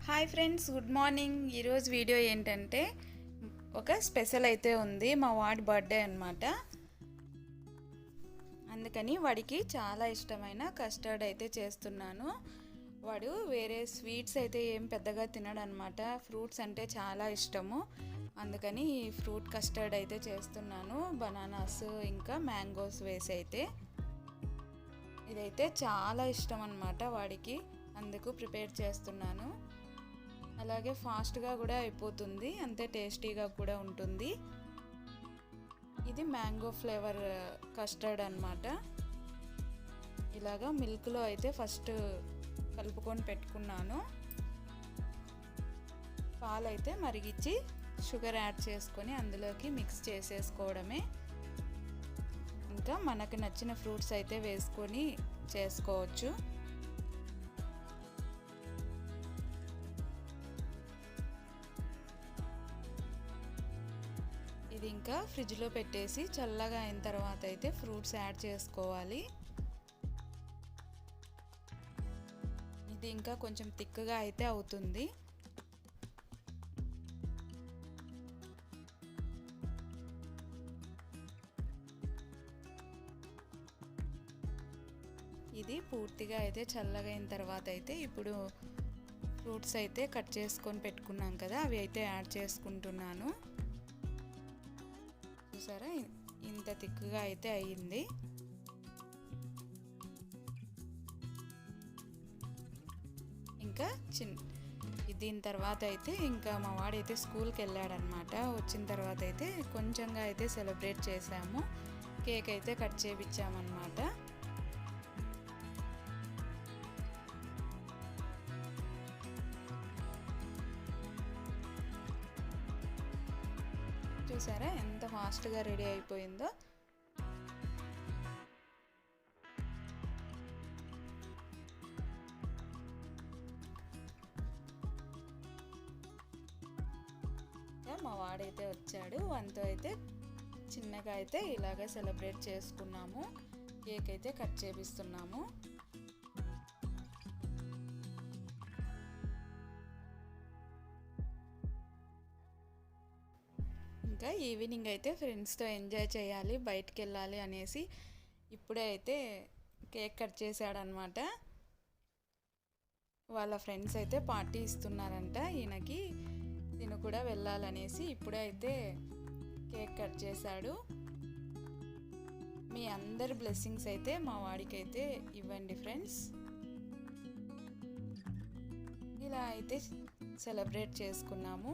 Hi friends, good morning. ఈరోజు video ఏంటంటే ఒక స్పెషల్ అయితే ఉంది. మా వాడి బర్త్డే అన్నమాట. అందుకని వాడికి చాలా ఇష్టమైన కస్టర్డ్ అయితే చేస్తున్నాను. వాడు వేరే స్వీట్స్ అయితే ఏం పెద్దగా తినడనమాట. ఫ్రూట్స్ అంటే చాలా ఇష్టము. అందుకని ఫ్రూట్ కస్టర్డ్ అయితే చేస్తున్నాను. బనానాస్ ఇంకా మ్యాంగోస్ వేసి అయితే ఇదైతే చాలా ఇష్టం అన్నమాట వాడికి. అందుకు ప్రిపేర్ చేస్తున్నాను. అలాగే ఫాస్ట్గా కూడా అయిపోతుంది, అంతే టేస్టీగా కూడా ఉంటుంది. ఇది మ్యాంగో ఫ్లేవర్ కస్టర్డ్ అన్నమాట. ఇలాగా మిల్క్లో అయితే ఫస్ట్ కలుపుకొని పెట్టుకున్నాను. పాలైతే మరిగించి షుగర్ యాడ్ చేసుకొని అందులోకి మిక్స్ చేసేసుకోవడమే. ఇంకా మనకు నచ్చిన ఫ్రూట్స్ అయితే వేసుకొని చేసుకోవచ్చు. ఇది ఇంకా ఫ్రిడ్జ్లో పెట్టేసి చల్లగా అయిన తర్వాత అయితే ఫ్రూట్స్ యాడ్ చేసుకోవాలి. ఇది ఇంకా కొంచెం థిక్గా అయితే అవుతుంది. ఇది పూర్తిగా అయితే చల్లగా అయిన తర్వాత అయితే ఇప్పుడు ఫ్రూట్స్ అయితే కట్ చేసుకొని పెట్టుకున్నాం కదా, అవి అయితే యాడ్ చేసుకుంటున్నాను. చూసారా, ఇంత థిక్గా అయితే అయ్యింది. ఇంకా దీని తర్వాత అయితే ఇంకా మా వాడైతే స్కూల్కి వెళ్ళాడనమాట. వచ్చిన తర్వాత అయితే కొంచెంగా అయితే సెలబ్రేట్ చేసాము. కేక్ అయితే కట్ చేయించామన్నమాట. చూసారా ఎంత ఫాస్ట్గా రెడీ అయిపోయిందో. మా వాడైతే వచ్చాడు. వంతో అయితే చిన్నగా అయితే ఇలాగ సెలబ్రేట్ చేసుకున్నాము. కేక్ అయితే కట్ చేపిస్తున్నాము. ఇంకా ఈవినింగ్ అయితే ఫ్రెండ్స్తో ఎంజాయ్ చేయాలి, బయటికి వెళ్ళాలి అనేసి ఇప్పుడే అయితే కేక్ కట్ చేశాడనమాట. వాళ్ళ ఫ్రెండ్స్ అయితే పార్టీ ఇస్తున్నారంట ఈయనకి, తిను కూడా వెళ్ళాలనేసి ఇప్పుడే అయితే కేక్ కట్ చేశాడు. మీ అందరి బ్లెస్సింగ్స్ అయితే మా వాడికి అయితే ఇవ్వండి ఫ్రెండ్స్. ఇలా అయితే సెలబ్రేట్ చేసుకున్నాము.